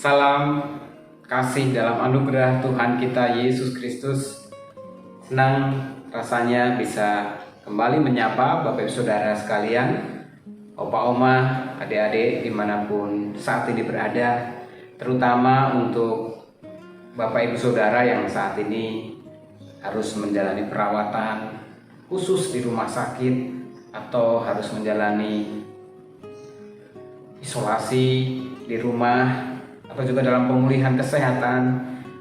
Salam kasih dalam anugerah Tuhan kita Yesus Kristus. Senang rasanya bisa kembali menyapa Bapak Ibu Saudara sekalian, Opa Oma, adik-adik dimanapun saat ini berada, terutama untuk Bapak Ibu Saudara yang saat ini harus menjalani perawatan khusus di rumah sakit atau harus menjalani isolasi di rumah atau juga dalam pemulihan kesehatan.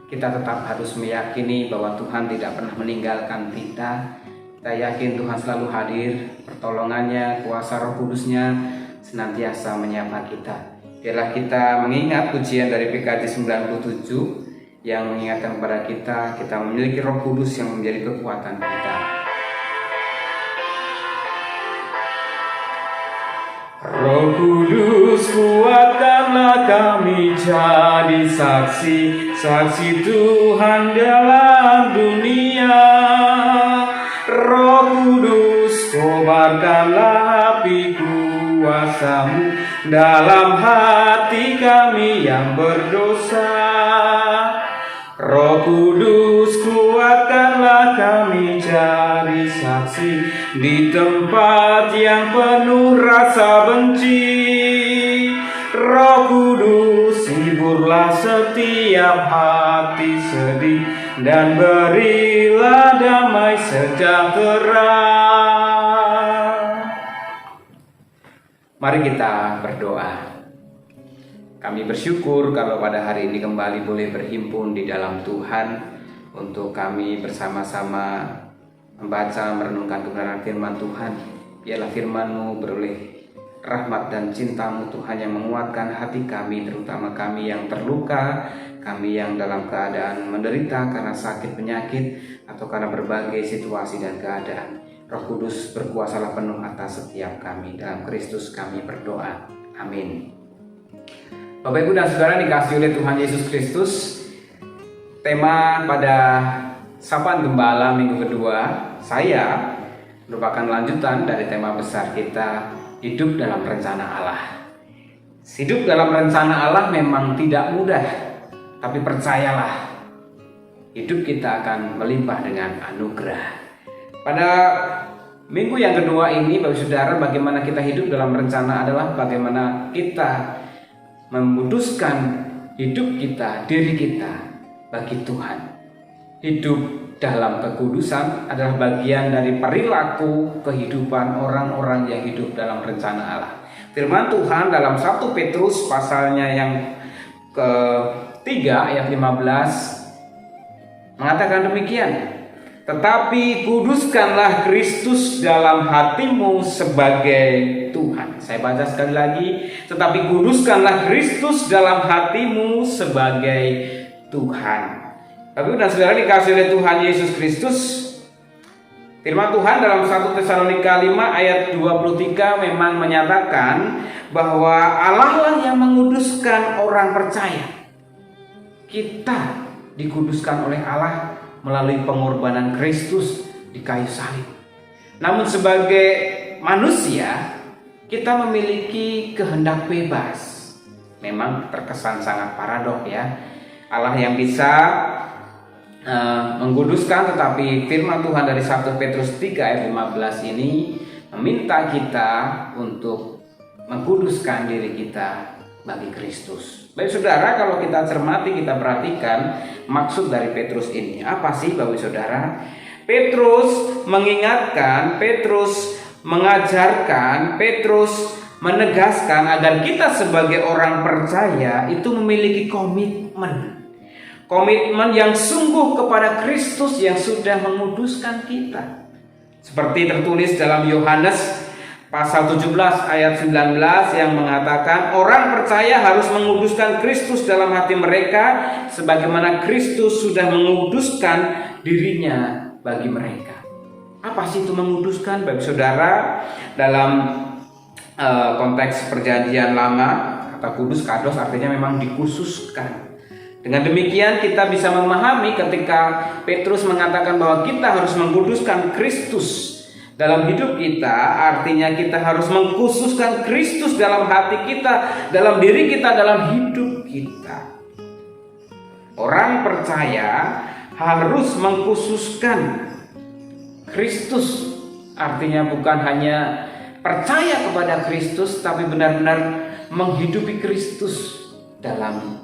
Kita tetap harus meyakini bahwa Tuhan tidak pernah meninggalkan kita. Kita yakin Tuhan selalu hadir, pertolongannya, kuasa Roh Kudusnya senantiasa menyapa kita. Biarlah kita mengingat pujian dari PKJ 97 yang mengingatkan kepada kita memiliki Roh Kudus yang menjadi kekuatan kita. Roh Kudus, kuatkanlah kami jadi saksi Tuhan dalam dunia. Roh Kudus, kobarkanlah api kuasa-Mu dalam hati kami yang berdosa. Roh Kudus, kuatkanlah kami jadi saksi di tempat yang penuh rasa benci. Roh Kudus, hiburlah setiap hati sedih dan berilah damai sejahtera. Mari kita berdoa. Kami bersyukur kalau pada hari ini kembali boleh berhimpun di dalam Tuhan untuk kami bersama-sama membaca merenungkan kebenaran firman Tuhan. Biarlah firman-Mu beroleh rahmat dan cinta-Mu Tuhan yang menguatkan hati kami, terutama kami yang terluka, kami yang dalam keadaan menderita karena sakit penyakit atau karena berbagai situasi dan keadaan. Roh Kudus, berkuasalah penuh atas setiap kami. Dalam Kristus kami berdoa. Amin. Bapak Ibu dan Saudara dikasihi oleh Tuhan Yesus Kristus, tema pada Sapaan Gembala minggu kedua saya merupakan lanjutan dari tema besar kita, hidup dalam rencana Allah. Hidup dalam rencana Allah memang tidak mudah, tapi percayalah, hidup kita akan melimpah dengan anugerah. Pada minggu yang kedua ini, Bapak Saudara, bagaimana kita hidup dalam rencana adalah bagaimana kita memutuskan hidup kita, diri kita bagi Tuhan. Hidup dalam kekudusan adalah bagian dari perilaku kehidupan orang-orang yang hidup dalam rencana Allah. Firman Tuhan dalam 1 Petrus pasalnya yang ketiga ayat 15 mengatakan demikian. Tetapi kuduskanlah Kristus dalam hatimu sebagai Tuhan. Saya baca sekali lagi. Tetapi kuduskanlah Kristus dalam hatimu sebagai Tuhan. Bapak dan Saudara dikasihi oleh Tuhan Yesus Kristus, firman Tuhan dalam 1 Tesalonika 5 ayat 23 memang menyatakan bahwa Allah lah yang menguduskan orang percaya. Kita dikuduskan oleh Allah melalui pengorbanan Kristus di kayu salib. Namun sebagai manusia, kita memiliki kehendak bebas. Memang terkesan sangat paradoks ya. Allah yang bisa mengkuduskan, tetapi firman Tuhan dari 1 Petrus 3 ayat 15 ini meminta kita untuk mengkuduskan diri kita bagi Kristus. Baik Saudara, kalau kita cermati, kita perhatikan maksud dari Petrus ini. Apa sih Bapak Saudara? Petrus mengingatkan, Petrus mengajarkan, Petrus menegaskan agar kita sebagai orang percaya itu memiliki komitmen yang sungguh kepada Kristus yang sudah menguduskan kita. Seperti tertulis dalam Yohanes pasal 17 ayat 19 yang mengatakan orang percaya harus menguduskan Kristus dalam hati mereka sebagaimana Kristus sudah menguduskan dirinya bagi mereka. Apa sih itu menguduskan Bapak Saudara? Dalam konteks perjanjian lama, kata kudus, kados artinya memang dikhususkan. Dengan demikian kita bisa memahami ketika Petrus mengatakan bahwa kita harus mengkuduskan Kristus dalam hidup kita, artinya kita harus mengkhususkan Kristus dalam hati kita, dalam diri kita, dalam hidup kita. Orang percaya harus mengkhususkan Kristus. Artinya bukan hanya percaya kepada Kristus, tapi benar-benar menghidupi Kristus dalam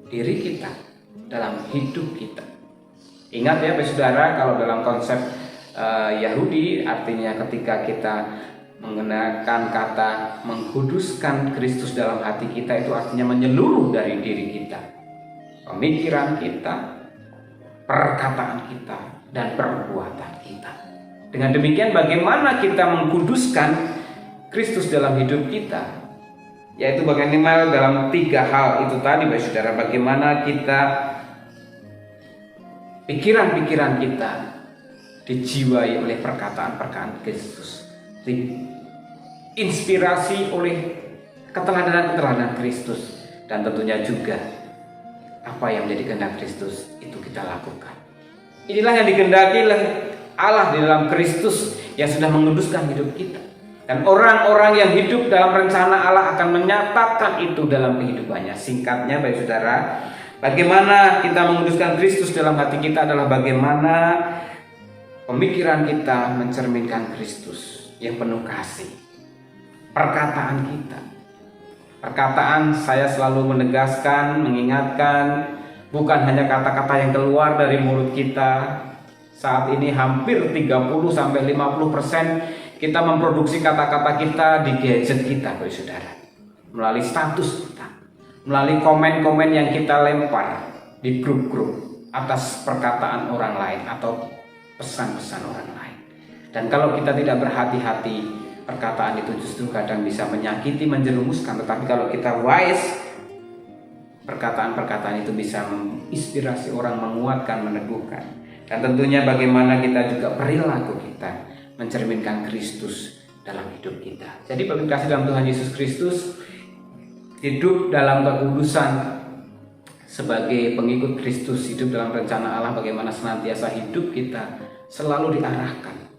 diri kita, dalam hidup kita. Ingat ya saudara, kalau dalam konsep Yahudi, artinya ketika kita menggunakan kata mengkuduskan Kristus dalam hati kita, itu artinya menyeluruh dari diri kita, pemikiran kita, perkataan kita, dan perbuatan kita. Dengan demikian bagaimana kita mengkuduskan Kristus dalam hidup kita? Yaitu bagaimana dalam 3 hal itu tadi saudara. Bagaimana kita, pikiran-pikiran kita dijiwai oleh perkataan-perkataan Kristus, diinspirasi oleh keteladanan-keteladanan Kristus, dan tentunya juga apa yang menjadi kehendak Kristus itu kita lakukan. Inilah yang dikehendaki oleh Allah di dalam Kristus yang sudah menguduskan hidup kita. Dan orang-orang yang hidup dalam rencana Allah akan menyatakan itu dalam kehidupannya. Singkatnya baik saudara, bagaimana kita menguduskan Kristus dalam hati kita adalah bagaimana pemikiran kita mencerminkan Kristus yang penuh kasih. Perkataan kita, perkataan saya selalu menegaskan, mengingatkan, bukan hanya kata-kata yang keluar dari mulut kita. Saat ini hampir 30-50% kita memproduksi kata-kata kita di gadget kita, saudara, melalui status kita, melalui komen-komen yang kita lempar di grup-grup atas perkataan orang lain atau pesan-pesan orang lain. Dan kalau kita tidak berhati-hati, perkataan itu justru kadang bisa menyakiti, menjerumuskan. Tetapi kalau kita wise, perkataan-perkataan itu bisa menginspirasi orang, menguatkan, meneguhkan. Dan tentunya bagaimana kita juga perilaku kita mencerminkan Kristus dalam hidup kita. Jadi Bapak kasih dalam Tuhan Yesus Kristus, hidup dalam kekudusan sebagai pengikut Kristus, hidup dalam rencana Allah, bagaimana senantiasa hidup kita selalu diarahkan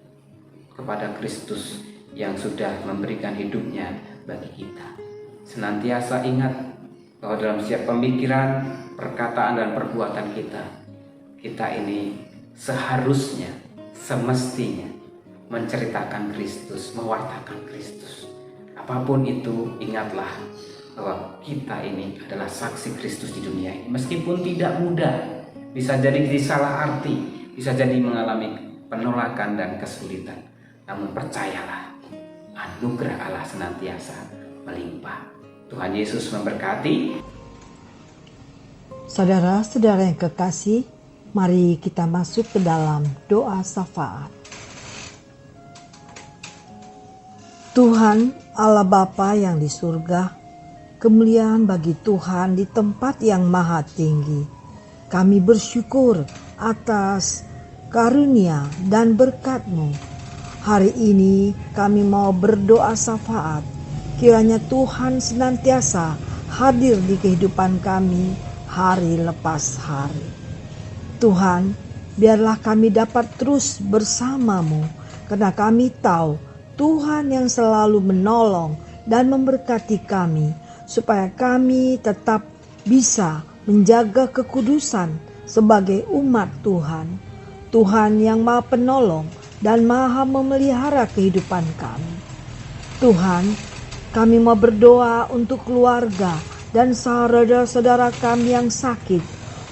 kepada Kristus yang sudah memberikan hidupnya bagi kita. Senantiasa ingat bahwa dalam setiap pemikiran, perkataan, dan perbuatan kita ini seharusnya, semestinya menceritakan Kristus, mewartakan Kristus. Apapun itu, ingatlah bahwa kita ini adalah saksi Kristus di dunia ini. Meskipun tidak mudah, bisa jadi disalah arti, bisa jadi mengalami penolakan dan kesulitan. Namun percayalah, anugerah Allah senantiasa melimpah. Tuhan Yesus memberkati. Saudara-saudara yang kekasih, mari kita masuk ke dalam doa syafaat. Tuhan Allah Bapa yang di surga, kemuliaan bagi Tuhan di tempat yang maha tinggi. Kami bersyukur atas karunia dan berkat-Mu. Hari ini kami mau berdoa syafaat. Kiranya Tuhan senantiasa hadir di kehidupan kami hari lepas hari. Tuhan, biarlah kami dapat terus bersama-Mu, karena kami tahu Tuhan yang selalu menolong dan memberkati kami, supaya kami tetap bisa menjaga kekudusan sebagai umat Tuhan. Tuhan yang maha penolong dan maha memelihara kehidupan kami. Tuhan, kami mau berdoa untuk keluarga dan saudara-saudara kami yang sakit,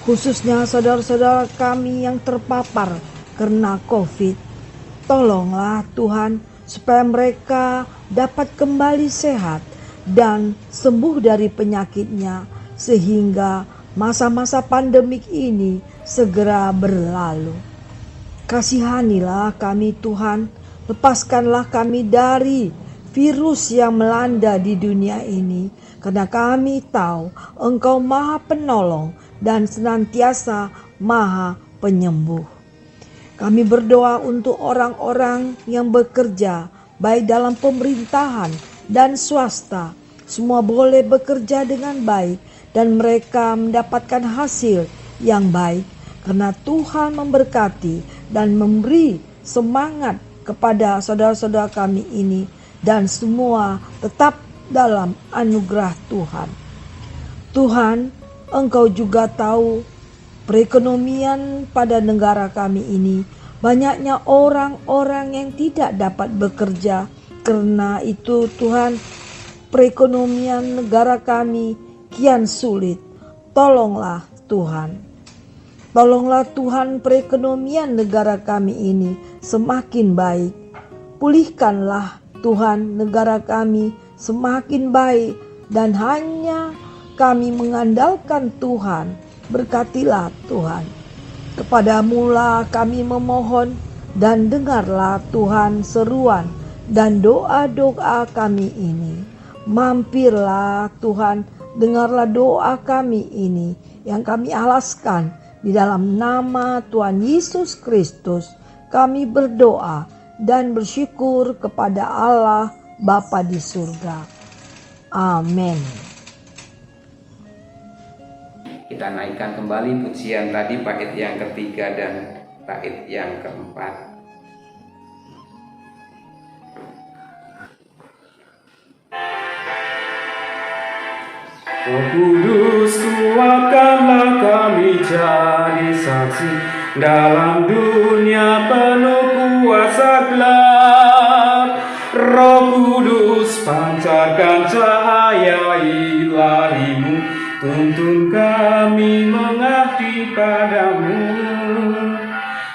khususnya saudara-saudara kami yang terpapar karena COVID. Tolonglah Tuhan, supaya mereka dapat kembali sehat dan sembuh dari penyakitnya, sehingga masa-masa pandemik ini segera berlalu. Kasihanilah kami Tuhan, lepaskanlah kami dari virus yang melanda di dunia ini, karena kami tahu Engkau maha penolong dan senantiasa maha penyembuh. Kami berdoa untuk orang-orang yang bekerja, baik dalam pemerintahan dan swasta. Semua boleh bekerja dengan baik dan mereka mendapatkan hasil yang baik, karena Tuhan memberkati dan memberi semangat kepada saudara-saudara kami ini, dan semua tetap dalam anugerah Tuhan. Tuhan, Engkau juga tahu perekonomian pada negara kami ini. Banyaknya orang-orang yang tidak dapat bekerja. Karena itu Tuhan, perekonomian negara kami kian sulit. Tolonglah Tuhan. Tolonglah Tuhan, perekonomian negara kami ini semakin baik. Pulihkanlah Tuhan negara kami semakin baik. Dan hanya kami mengandalkan Tuhan. Berkatilah Tuhan. Kepadamu-lah kami memohon, dan dengarlah Tuhan seruan dan doa-doa kami ini. Mampirlah Tuhan, dengarlah doa kami ini yang kami alaskan di dalam nama Tuhan Yesus Kristus. Kami berdoa dan bersyukur kepada Allah Bapa di surga. Amin. Kita naikkan kembali pujian tadi, bait yang ketiga dan bait yang keempat. Roh Kudus, kuatkanlah kami jadi saksi dalam dunia penuh kuasa gelap. Roh Kudus, pancarkan cahaya ilahi-Mu, tuntun kami mengabdi padamu.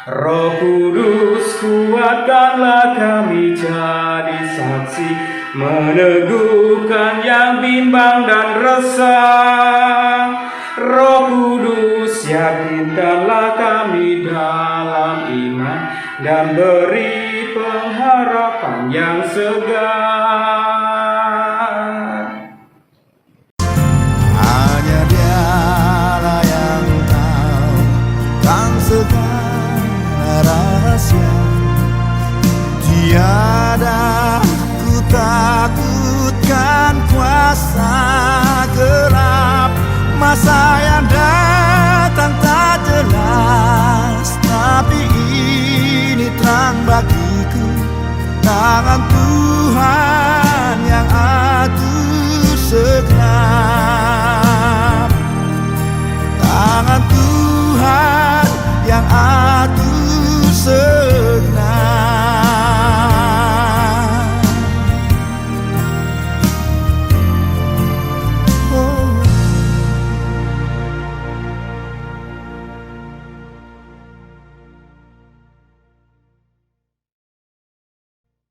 Roh Kudus, kuatkanlah kami jadi saksi, meneguhkan yang bimbang dan resah. Roh Kudus, yakinkanlah kami dalam iman, dan beri pengharapan yang segar. Hanya Dialah yang tahu kan segala rahasia. Tiada ku takutkan kuasa gelap, masa yang datang tak jelas, tapi ini terang bagiku. Tangan